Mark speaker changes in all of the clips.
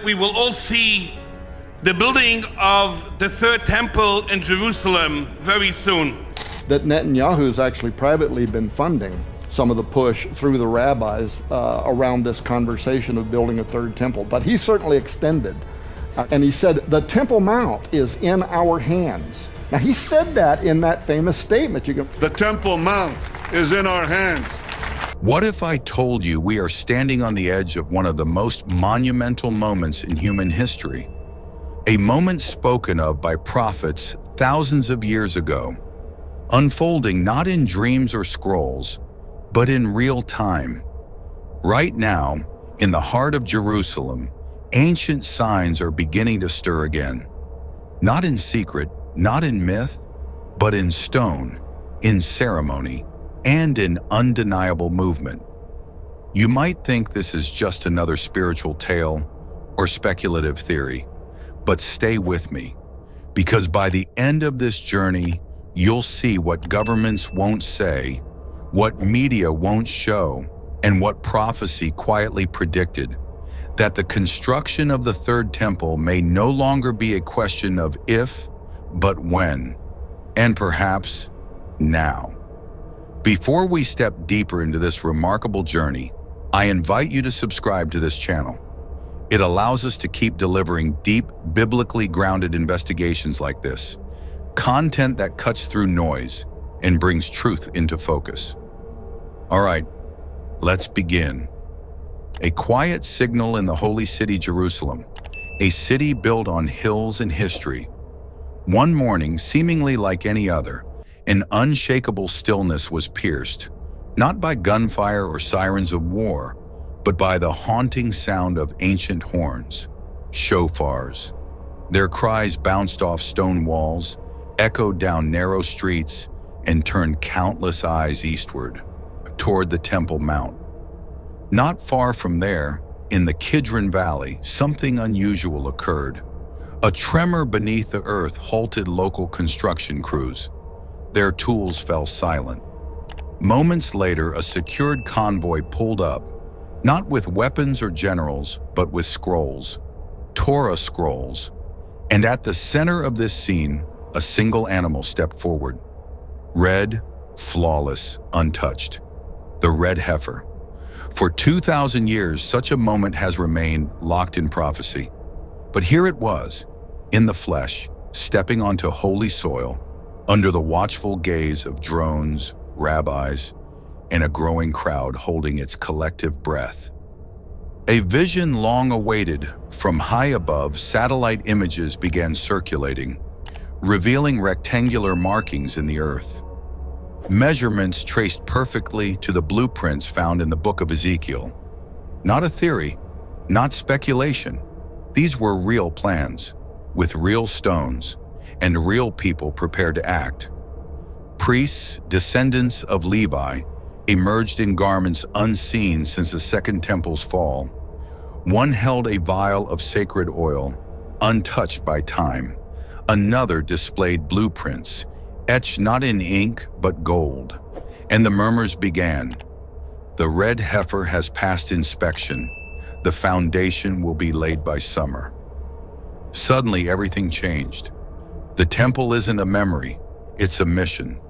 Speaker 1: we will all see the building of the third temple in Jerusalem very soon.
Speaker 2: That Netanyahu's actually privately been funding some of the push through the rabbis around this conversation of building a third temple. But he certainly extended. And he said, the Temple Mount is in our hands. Now he said that in that famous statement.
Speaker 3: The Temple Mount is in our hands.
Speaker 4: What if I told you we are standing on the edge of one of the most monumental moments in human history? A moment spoken of by prophets thousands of years ago, unfolding not in dreams or scrolls, but in real time. Right now, in the heart of Jerusalem, ancient signs are beginning to stir again. Not in secret, not in myth, but in stone, in ceremony, and in undeniable movement. You might think this is just another spiritual tale or speculative theory, but stay with me, because by the end of this journey, you'll see what governments won't say, what media won't show, and what prophecy quietly predicted, that the construction of the third temple may no longer be a question of if, but when, and perhaps now. Before we step deeper into this remarkable journey, I invite you to subscribe to this channel. It allows us to keep delivering deep, biblically grounded investigations like this, content that cuts through noise and brings truth into focus. All right, let's begin. A quiet signal in the holy city Jerusalem, a city built on hills and history. One morning, seemingly like any other, an unshakable stillness was pierced, not by gunfire or sirens of war, but by the haunting sound of ancient horns, shofars. Their cries bounced off stone walls, echoed down narrow streets, and turned countless eyes eastward, toward the Temple Mount. Not far from there, in the Kidron Valley, something unusual occurred. A tremor beneath the earth halted local construction crews. Their tools fell silent. Moments later, a secured convoy pulled up, not with weapons or generals, but with scrolls, Torah scrolls. And at the center of this scene, a single animal stepped forward. Red, flawless, untouched. The red heifer. For 2,000 years, such a moment has remained locked in prophecy. But here it was, in the flesh, stepping onto holy soil, under the watchful gaze of drones, rabbis, and a growing crowd holding its collective breath. A vision long awaited from high above, satellite images began circulating, revealing rectangular markings in the earth. Measurements traced perfectly to the blueprints found in the book of Ezekiel. Not a theory, not speculation. These were real plans, with real stones, and real people prepared to act. Priests, descendants of Levi, emerged in garments unseen since the Second Temple's fall. One held a vial of sacred oil, untouched by time. Another displayed blueprints, etched not in ink but gold. And the murmurs began. The red heifer has passed inspection. The foundation will be laid by summer. Suddenly everything changed. The temple isn't a memory, it's a mission.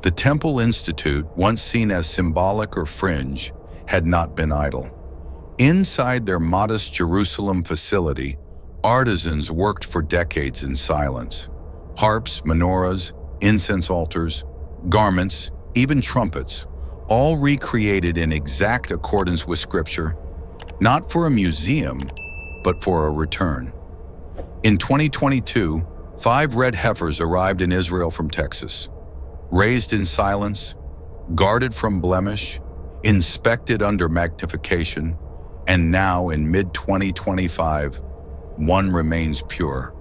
Speaker 4: The Temple Institute, once seen as symbolic or fringe, had not been idle. Inside their modest Jerusalem facility, artisans worked for decades in silence. Harps, menorahs, incense altars, garments, even trumpets, all recreated in exact accordance with Scripture, not for a museum, but for a return. In 2022, 5 red heifers arrived in Israel from Texas. Raised in silence, guarded from blemish, inspected under magnification, and now in mid-2025, one remains pure.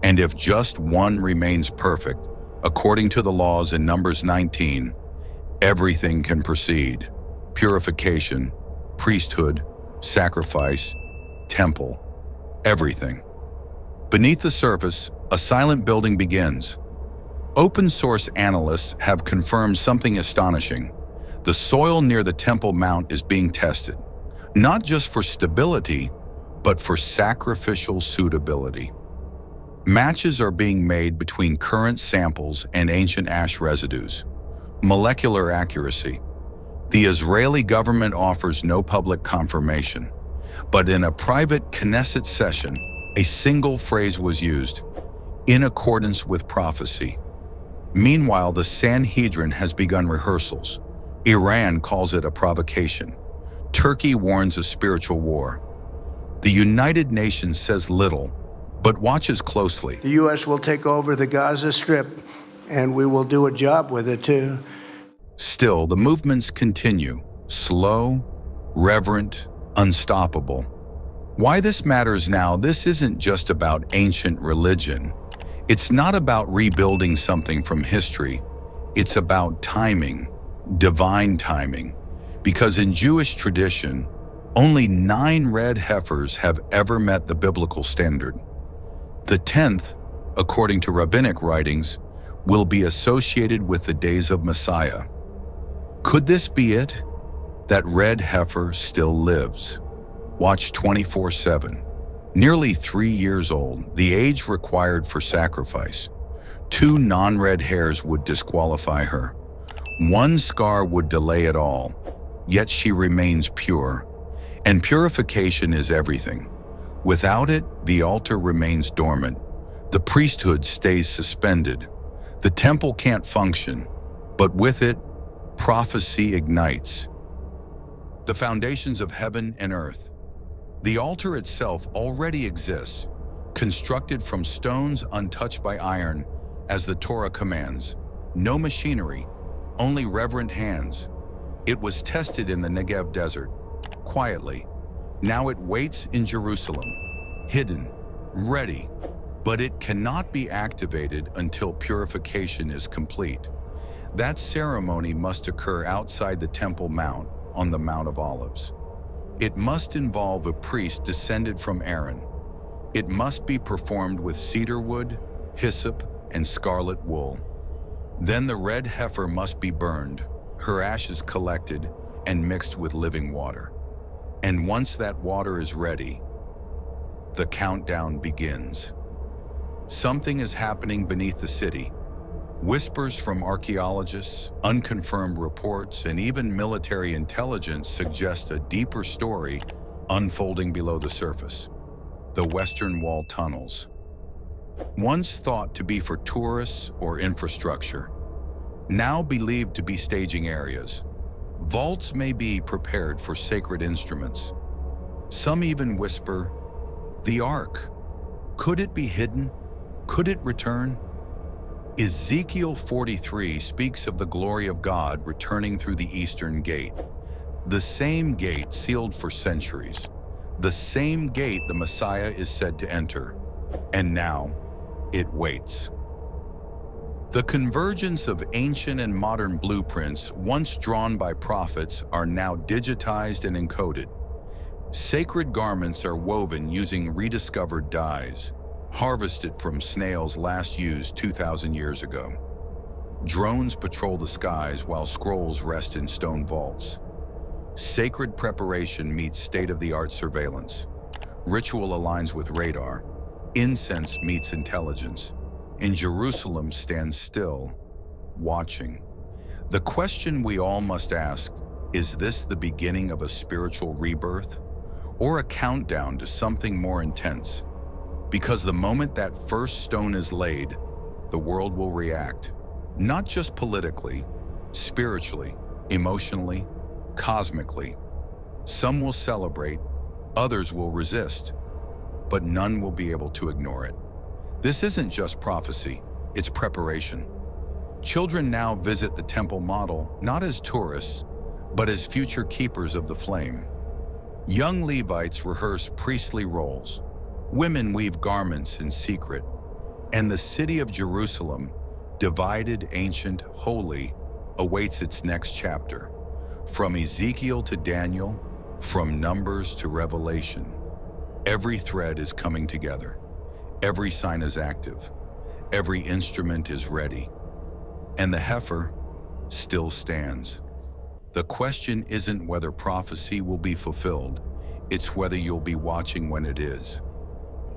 Speaker 4: And if just one remains perfect, according to the laws in Numbers 19, everything can proceed. Purification, priesthood, sacrifice, temple, everything. Beneath the surface, a silent building begins. Open source analysts have confirmed something astonishing. The soil near the Temple Mount is being tested, not just for stability, but for sacrificial suitability. Matches are being made between current samples and ancient ash residues. Molecular accuracy. The Israeli government offers no public confirmation, but in a private Knesset session, a single phrase was used, in accordance with prophecy. Meanwhile, the Sanhedrin has begun rehearsals. Iran calls it a provocation. Turkey warns of spiritual war. The United Nations says little, but watches closely.
Speaker 5: The U.S. will take over the Gaza Strip, and we will do a job with it, too.
Speaker 4: Still, the movements continue, slow, reverent, unstoppable. Why this matters now, this isn't just about ancient religion. It's not about rebuilding something from history. It's about timing, divine timing. Because in Jewish tradition, only 9 red heifers have ever met the biblical standard. The 10th, according to rabbinic writings, will be associated with the days of Messiah. Could this be it? That red heifer still lives. Watch 24/7. Nearly 3 years old, the age required for sacrifice. 2 non-red hairs would disqualify her. 1 scar would delay it all, yet she remains pure. And purification is everything. Without it, the altar remains dormant. The priesthood stays suspended. The temple can't function, but with it, prophecy ignites. The foundations of heaven and earth. The altar itself already exists, constructed from stones untouched by iron, as the Torah commands. No machinery, only reverent hands. It was tested in the Negev desert, quietly. Now it waits in Jerusalem, hidden, ready, but it cannot be activated until purification is complete. That ceremony must occur outside the Temple Mount, on the Mount of Olives. It must involve a priest descended from Aaron. It must be performed with cedar wood, hyssop, and scarlet wool. Then the red heifer must be burned, her ashes collected and mixed with living water. And once that water is ready, the countdown begins. Something is happening beneath the city. Whispers from archaeologists, unconfirmed reports, and even military intelligence suggest a deeper story unfolding below the surface. The Western Wall tunnels. Once thought to be for tourists or infrastructure, now believed to be staging areas. Vaults may be prepared for sacred instruments. Some even whisper, the Ark. Could it be hidden? Could it return? Ezekiel 43 speaks of the glory of God returning through the eastern gate. The same gate sealed for centuries. The same gate the Messiah is said to enter. And now, it waits. The convergence of ancient and modern blueprints, once drawn by prophets, are now digitized and encoded. Sacred garments are woven using rediscovered dyes, harvested from snails last used 2,000 years ago. Drones patrol the skies while scrolls rest in stone vaults. Sacred preparation meets state-of-the-art surveillance. Ritual aligns with radar. Incense meets intelligence. And Jerusalem stands still, watching. The question we all must ask, is this the beginning of a spiritual rebirth? Or a countdown to something more intense? Because the moment that first stone is laid, the world will react. Not just politically, spiritually, emotionally, cosmically. Some will celebrate, others will resist, but none will be able to ignore it. This isn't just prophecy, it's preparation. Children now visit the temple model not as tourists, but as future keepers of the flame. Young Levites rehearse priestly roles. Women weave garments in secret. And the city of Jerusalem, divided, ancient, holy, awaits its next chapter. From Ezekiel to Daniel, from Numbers to Revelation, every thread is coming together. Every sign is active. Every instrument is ready. And the heifer still stands. The question isn't whether prophecy will be fulfilled. It's whether you'll be watching when it is.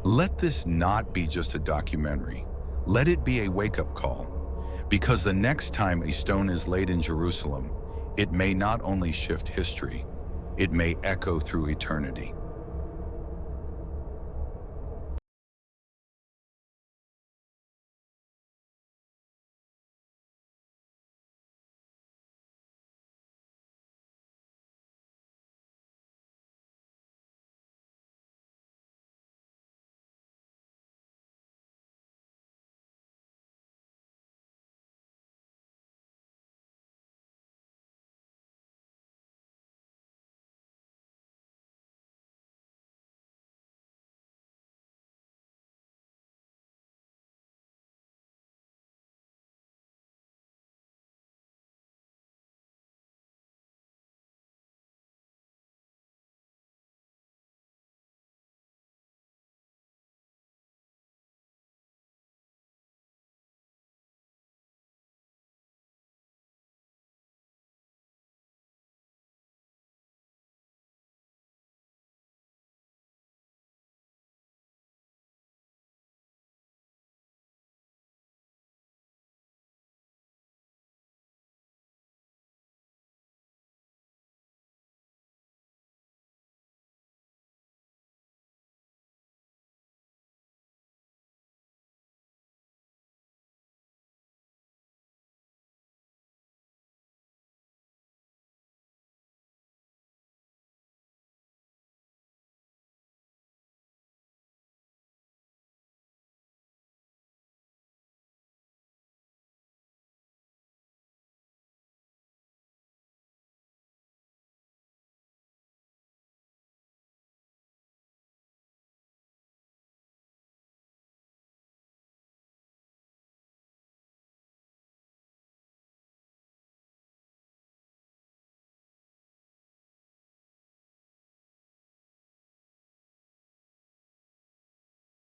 Speaker 4: Let this not be just a documentary. Let it be a wake-up call. Because the next time a stone is laid in Jerusalem, it may not only shift history, it may echo through eternity.